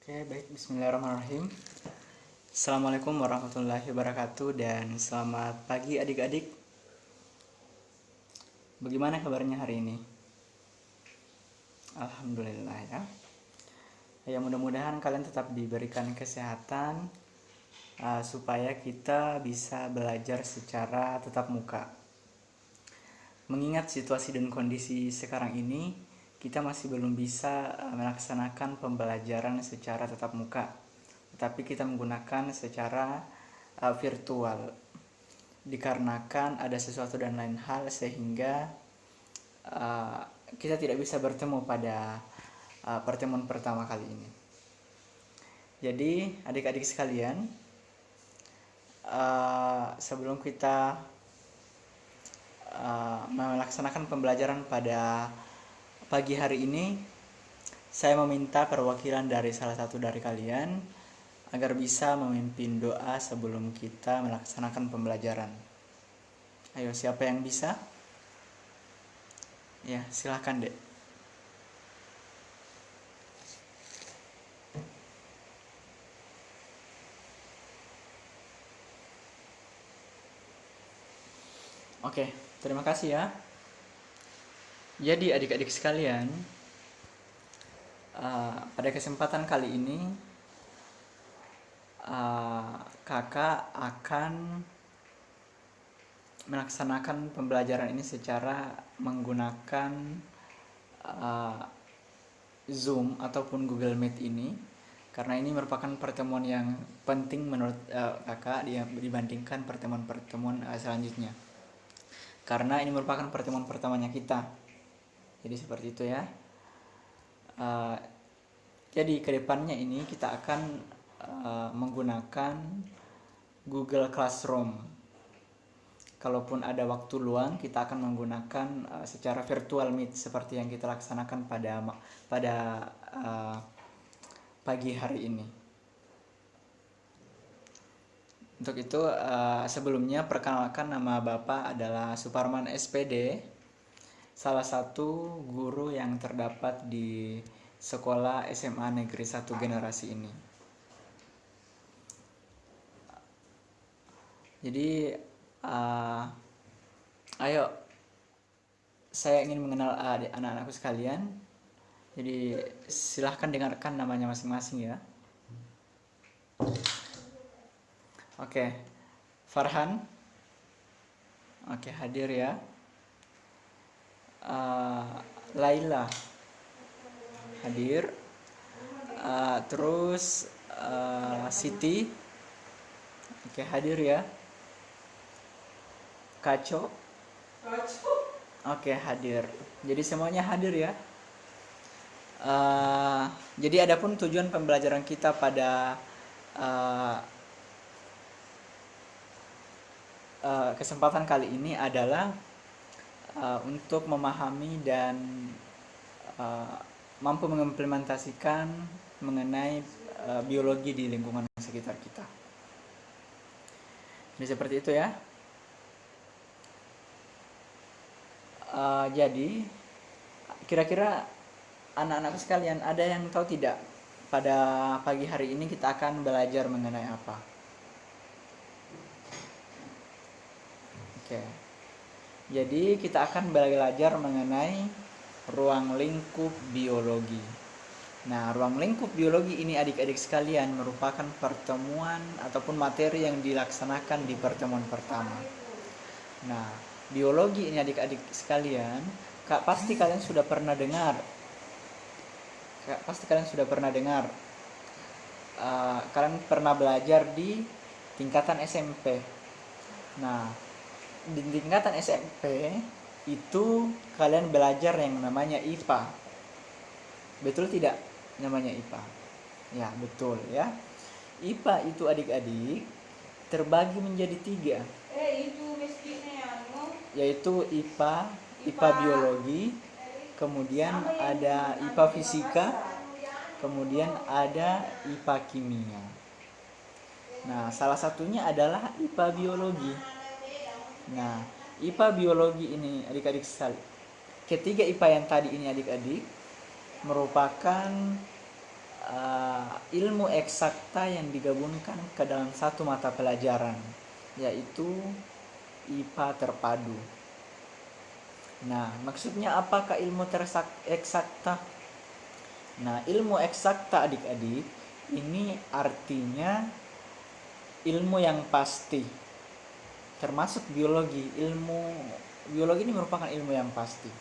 Oke, baik. Bismillahirrahmanirrahim. Assalamualaikum warahmatullahi wabarakatuh dan selamat pagi adik-adik. Bagaimana kabarnya hari ini? Alhamdulillah ya. Ya, mudah-mudahan kalian tetap diberikan kesehatan supaya kita bisa belajar secara tatap muka. Mengingat situasi dan kondisi sekarang ini, kita masih belum bisa melaksanakan pembelajaran secara tatap muka, tetapi kita menggunakan secara virtual. Dikarenakan ada sesuatu dan lain hal sehingga kita tidak bisa bertemu pada pertemuan pertama kali ini. Jadi adik-adik sekalian, sebelum kita melaksanakan pembelajaran pada pagi hari ini, saya meminta perwakilan dari salah satu dari kalian agar bisa memimpin doa sebelum kita melaksanakan pembelajaran. Ayo, siapa yang bisa? Ya, silahkan Dek. Oke, terima kasih ya. Jadi adik-adik sekalian, pada kesempatan kali ini kakak akan melaksanakan pembelajaran ini secara menggunakan Zoom ataupun Google Meet ini, karena ini merupakan pertemuan yang penting menurut kakak dibandingkan pertemuan-pertemuan selanjutnya, karena ini merupakan pertemuan pertamanya kita. Jadi seperti itu ya. Jadi kedepannya ini kita akan menggunakan Google Classroom. Kalaupun ada waktu luang, kita akan menggunakan secara virtual meet seperti yang kita laksanakan pada pagi hari ini. Untuk itu sebelumnya perkenalkan, nama Bapak adalah Suparman SPD, salah satu guru yang terdapat di sekolah SMA Negeri 1 Generasi ini. Jadi ayo, saya ingin mengenal anak-anakku sekalian. Jadi silahkan dengarkan namanya masing-masing ya. Oke, Farhan. Oke, hadir ya. Laila hadir. Terus Siti, oke, hadir ya. Kaco, oke, hadir. Jadi semuanya hadir ya. Jadi adapun tujuan pembelajaran kita pada kesempatan kali ini adalah untuk memahami dan mampu mengimplementasikan mengenai biologi di lingkungan sekitar kita. Jadi seperti itu ya. Jadi kira-kira anak-anakku sekalian, ada yang tahu tidak pada pagi hari ini kita akan belajar mengenai apa? Oke. Jadi kita akan belajar mengenai ruang lingkup biologi. Nah, ruang lingkup biologi ini adik-adik sekalian merupakan pertemuan ataupun materi yang dilaksanakan di pertemuan pertama. Nah, biologi ini adik-adik sekalian, pasti kalian sudah pernah dengar. Kalian pernah belajar di tingkatan SMP. Nah, di tingkatan SMP itu kalian belajar yang namanya IPA. Betul tidak namanya IPA? Ya, betul ya. IPA itu adik-adik terbagi menjadi 3. Yaitu IPA biologi, kemudian ada IPA fisika, kemudian ada IPA kimia. Nah, salah satunya adalah IPA biologi. Nah, IPA biologi ini adik-adik sekalian, ketiga IPA yang tadi ini adik-adik merupakan ilmu eksakta yang digabungkan ke dalam satu mata pelajaran, yaitu IPA terpadu. Nah, maksudnya apakah ilmu eksakta? Nah, ilmu eksakta adik-adik ini artinya ilmu yang pasti, termasuk biologi. Ilmu biologi ini merupakan ilmu yang pasti.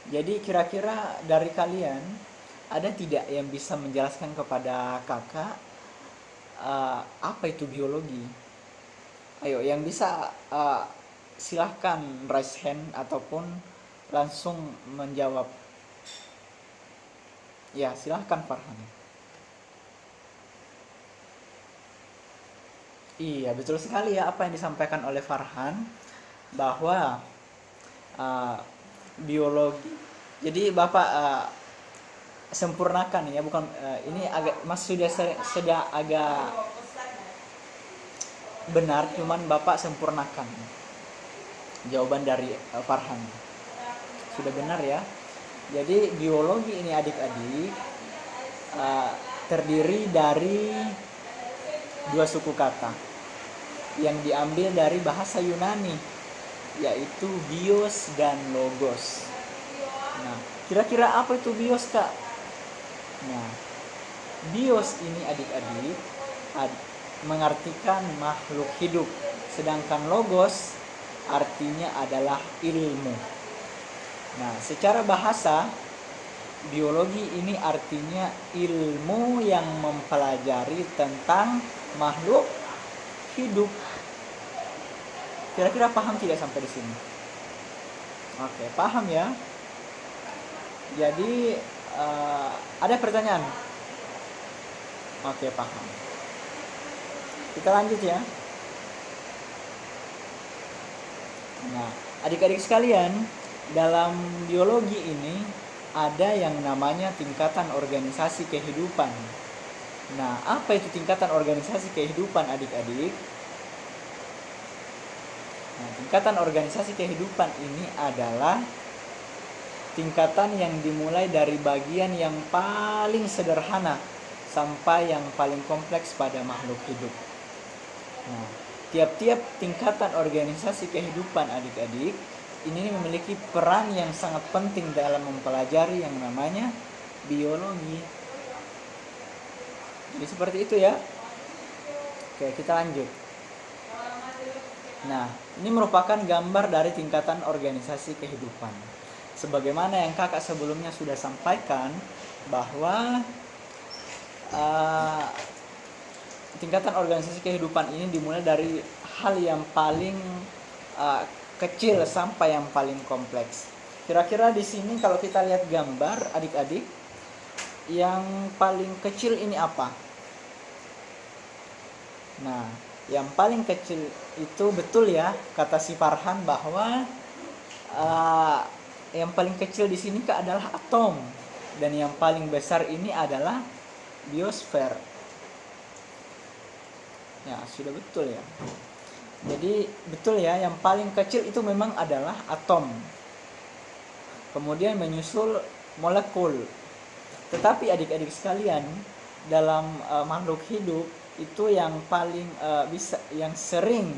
Jadi kira-kira dari kalian ada tidak yang bisa menjelaskan kepada kakak apa itu biologi? Ayo, yang bisa silahkan raise hand ataupun langsung menjawab. Ya, silahkan Farhan. Iya, betul sekali ya apa yang disampaikan oleh Farhan, bahwa biologi. Jadi Bapak sempurnakan ya, bukan ini agak sudah agak benar, cuman Bapak sempurnakan jawaban dari Farhan. Sudah benar ya. Jadi biologi ini adik-adik terdiri dari dua suku kata yang diambil dari bahasa Yunani, yaitu bios dan logos. Nah, kira-kira apa itu bios, Kak? Nah, bios ini adik-adik mengartikan makhluk hidup, sedangkan logos artinya adalah ilmu. Nah, secara bahasa biologi ini artinya ilmu yang mempelajari tentang makhluk hidup. Kira-kira paham tidak sampai di sini? Oke, paham ya. Jadi ada pertanyaan? Oke, paham. Kita lanjut ya. Nah, adik-adik sekalian, dalam biologi ini ada yang namanya tingkatan organisasi kehidupan. Nah, apa itu tingkatan organisasi kehidupan adik-adik? Nah, tingkatan organisasi kehidupan ini adalah tingkatan yang dimulai dari bagian yang paling sederhana sampai yang paling kompleks pada makhluk hidup. Nah, tiap-tiap tingkatan organisasi kehidupan adik-adik ini memiliki peran yang sangat penting dalam mempelajari yang namanya biologi. Jadi seperti itu ya. Oke, kita lanjut. Nah, ini merupakan gambar dari tingkatan organisasi kehidupan. Sebagaimana yang kakak sebelumnya sudah sampaikan, bahwa tingkatan organisasi kehidupan ini dimulai dari hal yang paling kecil sampai yang paling kompleks. Kira-kira di sini kalau kita lihat gambar adik-adik, yang paling kecil ini apa? Nah, yang paling kecil itu betul ya kata si Farhan, bahwa yang paling kecil di sini adalah atom, dan yang paling besar ini adalah biosfer. Ya, sudah betul ya. Jadi betul ya, yang paling kecil itu memang adalah atom. Kemudian menyusul molekul. Tetapi adik-adik sekalian, dalam makhluk hidup itu yang paling yang sering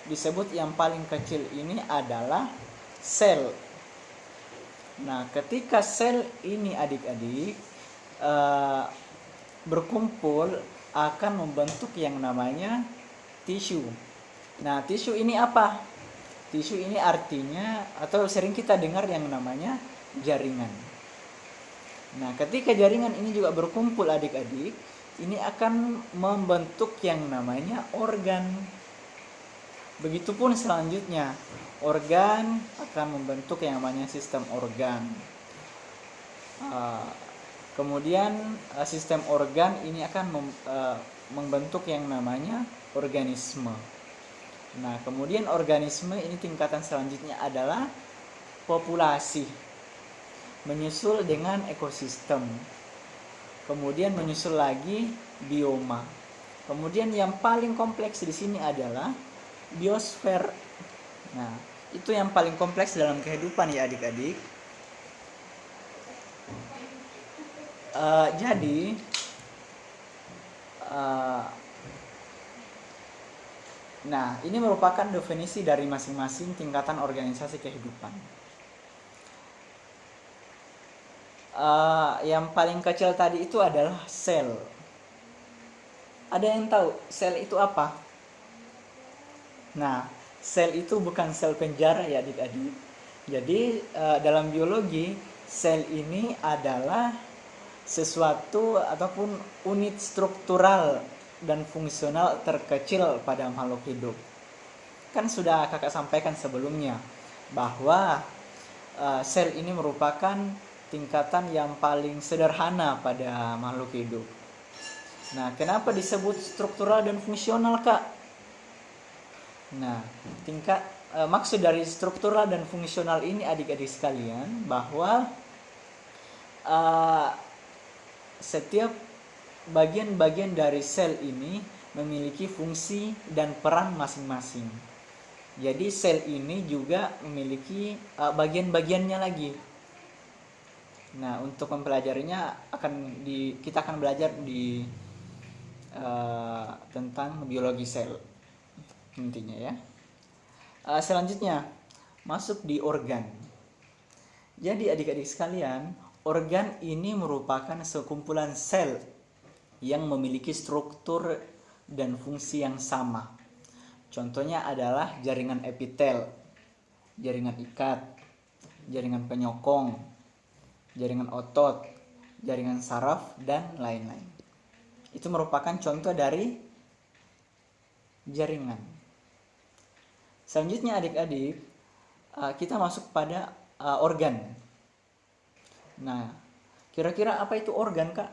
disebut yang paling kecil ini adalah sel. Nah, ketika sel ini adik-adik berkumpul akan membentuk yang namanya tisu. Nah, tisu ini apa? Tisu ini artinya, atau sering kita dengar yang namanya jaringan. Nah, ketika jaringan ini juga berkumpul adik-adik, ini akan membentuk yang namanya organ. Begitupun selanjutnya, organ akan membentuk yang namanya sistem organ. Kemudian sistem organ ini akan membentuk yang namanya organisme. Nah, kemudian organisme ini tingkatan selanjutnya adalah populasi, menyusul dengan ekosistem. Kemudian menyusul lagi bioma. Kemudian yang paling kompleks di sini adalah biosfer. Nah, itu yang paling kompleks dalam kehidupan ya adik-adik. Jadi Uh, nah, ini merupakan definisi dari masing-masing tingkatan organisasi kehidupan. Yang paling kecil tadi itu adalah sel. Ada yang tahu sel itu apa? Nah, sel itu bukan sel penjara ya adik-adik. Jadi dalam biologi, sel ini adalah sesuatu ataupun unit struktural dan fungsional terkecil pada makhluk hidup. Kan sudah kakak sampaikan sebelumnya bahwa sel ini merupakan tingkatan yang paling sederhana pada makhluk hidup. Nah, kenapa disebut struktural dan fungsional, Kak? Nah, maksud dari struktural dan fungsional ini adik-adik sekalian bahwa setiap bagian-bagian dari sel ini memiliki fungsi dan peran masing-masing. Jadi sel ini juga memiliki bagian-bagiannya lagi. Nah, untuk mempelajarinya kita akan belajar di tentang biologi sel intinya ya. Selanjutnya masuk di organ. Jadi adik-adik sekalian, organ ini merupakan sekumpulan sel yang memiliki struktur dan fungsi yang sama. Contohnya adalah jaringan epitel, jaringan ikat, jaringan penyokong, jaringan otot, jaringan saraf, dan lain-lain. Itu merupakan contoh dari jaringan. Selanjutnya adik-adik, kita masuk pada organ. Nah, kira-kira apa itu organ, Kak?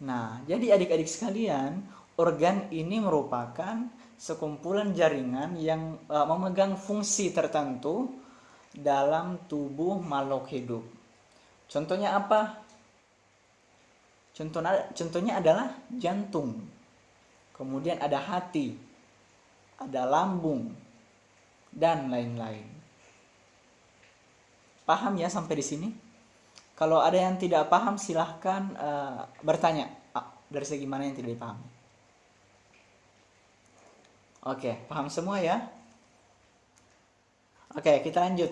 Nah, jadi adik-adik sekalian, organ ini merupakan sekumpulan jaringan yang memegang fungsi tertentu dalam tubuh makhluk hidup. Contohnya apa? Contohnya adalah jantung. Kemudian ada hati, ada lambung, dan lain-lain. Paham ya sampai di sini? Kalau ada yang tidak paham silahkan bertanya dari segi mana yang tidak dipahami. Oke, paham semua ya? Oke, kita lanjut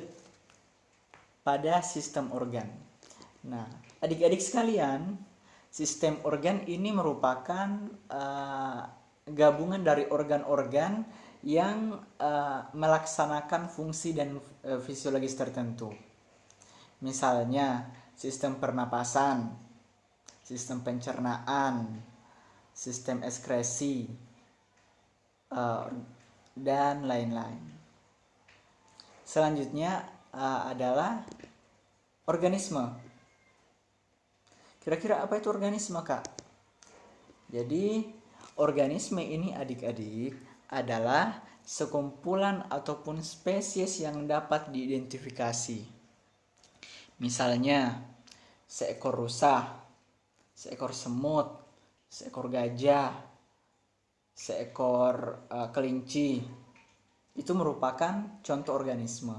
pada sistem organ. Nah, adik-adik sekalian, sistem organ ini merupakan gabungan dari organ-organ yang melaksanakan fungsi dan fisiologis tertentu. Misalnya, sistem pernapasan, sistem pencernaan, sistem ekskresi, dan lain-lain. Selanjutnya adalah organisme. Kira-kira apa itu organisme, Kak? Jadi, organisme ini adik-adik adalah sekumpulan ataupun spesies yang dapat diidentifikasi. Misalnya, seekor rusa, seekor semut, seekor gajah, seekor kelinci. Itu merupakan contoh organisme.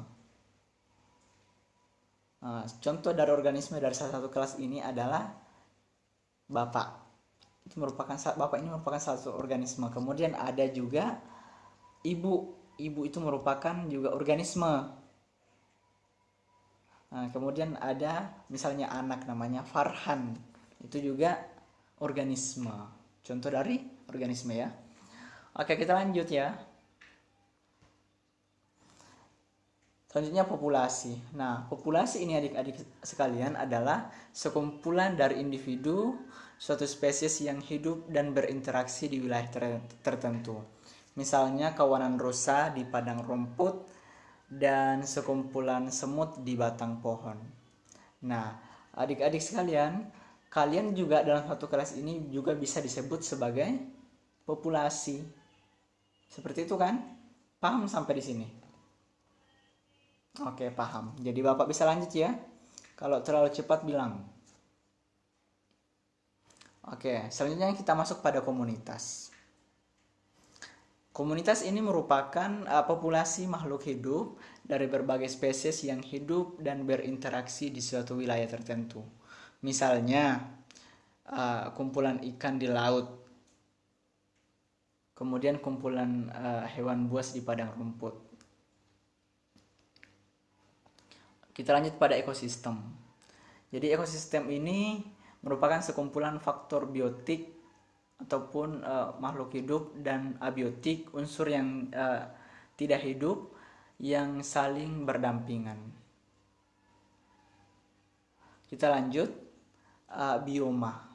Contoh dari organisme dari salah satu kelas ini adalah bapak. Bapak ini merupakan salah satu organisme. Kemudian ada juga ibu. Ibu itu merupakan juga organisme. Kemudian ada misalnya anak namanya Farhan. Itu juga organisme. Contoh dari organisme ya. Oke, kita lanjut ya. Selanjutnya populasi. Nah, populasi ini adik-adik sekalian adalah sekumpulan dari individu suatu spesies yang hidup dan berinteraksi di wilayah tertentu. Misalnya kawanan rusa di padang rumput dan sekumpulan semut di batang pohon. Nah, adik-adik sekalian, kalian juga dalam satu kelas ini juga bisa disebut sebagai populasi. Seperti itu kan? Paham sampai di sini? Oke, paham. Jadi Bapak bisa lanjut ya. Kalau terlalu cepat bilang. Oke, selanjutnya kita masuk pada komunitas. Komunitas ini merupakan populasi makhluk hidup dari berbagai spesies yang hidup dan berinteraksi di suatu wilayah tertentu. Misalnya, kumpulan ikan di laut, kemudian kumpulan hewan buas di padang rumput. Kita lanjut pada ekosistem. Jadi ekosistem ini merupakan sekumpulan faktor biotik ataupun makhluk hidup dan abiotik, unsur yang tidak hidup yang saling berdampingan. Kita lanjut, bioma.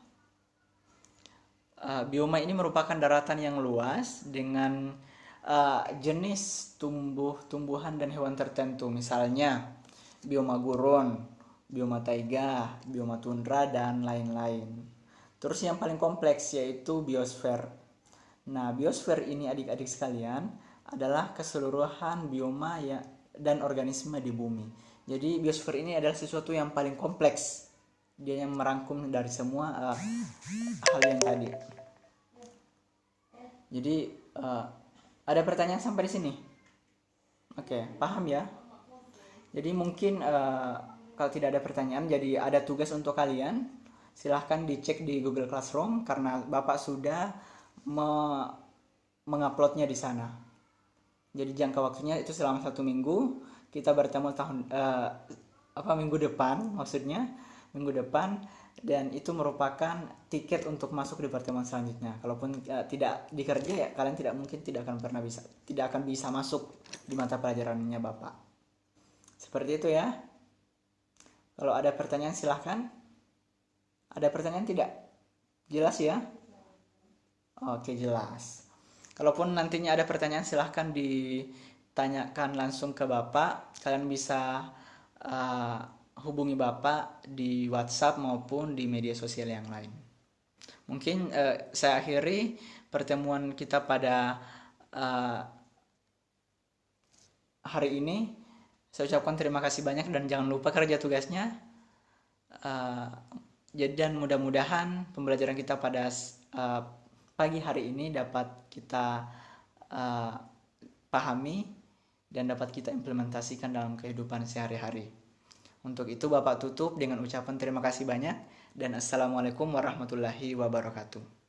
Bioma ini merupakan daratan yang luas dengan jenis tumbuhan dan hewan tertentu, misalnya bioma gurun, bioma taiga, bioma tundra, dan lain-lain. Terus yang paling kompleks yaitu biosfer. Nah, biosfer ini adik-adik sekalian adalah keseluruhan bioma dan organisme di bumi. Jadi biosfer ini adalah sesuatu yang paling kompleks. Dia yang merangkum dari semua hal yang tadi. Jadi ada pertanyaan sampai di sini? Oke, paham ya? Jadi mungkin kalau tidak ada pertanyaan, jadi ada tugas untuk kalian. Silahkan dicek di Google Classroom karena Bapak sudah menguploadnya di sana. Jadi jangka waktunya itu selama 1 minggu. Kita bertemu minggu depan, maksudnya minggu depan, dan itu merupakan tiket untuk masuk di pertemuan selanjutnya. Kalaupun tidak dikerja ya kalian tidak akan bisa masuk di mata pelajarannya Bapak. Seperti itu ya. Kalau ada pertanyaan silahkan. Ada pertanyaan tidak? Jelas ya? Oke, jelas. Kalaupun nantinya ada pertanyaan silahkan ditanyakan langsung ke Bapak. Kalian bisa hubungi Bapak di WhatsApp maupun di media sosial yang lain. Mungkin saya akhiri pertemuan kita pada hari ini. Saya ucapkan terima kasih banyak dan jangan lupa kerja tugasnya. Dan mudah-mudahan pembelajaran kita pada pagi hari ini dapat kita pahami dan dapat kita implementasikan dalam kehidupan sehari-hari. Untuk itu Bapak tutup dengan ucapan terima kasih banyak dan Assalamualaikum warahmatullahi wabarakatuh.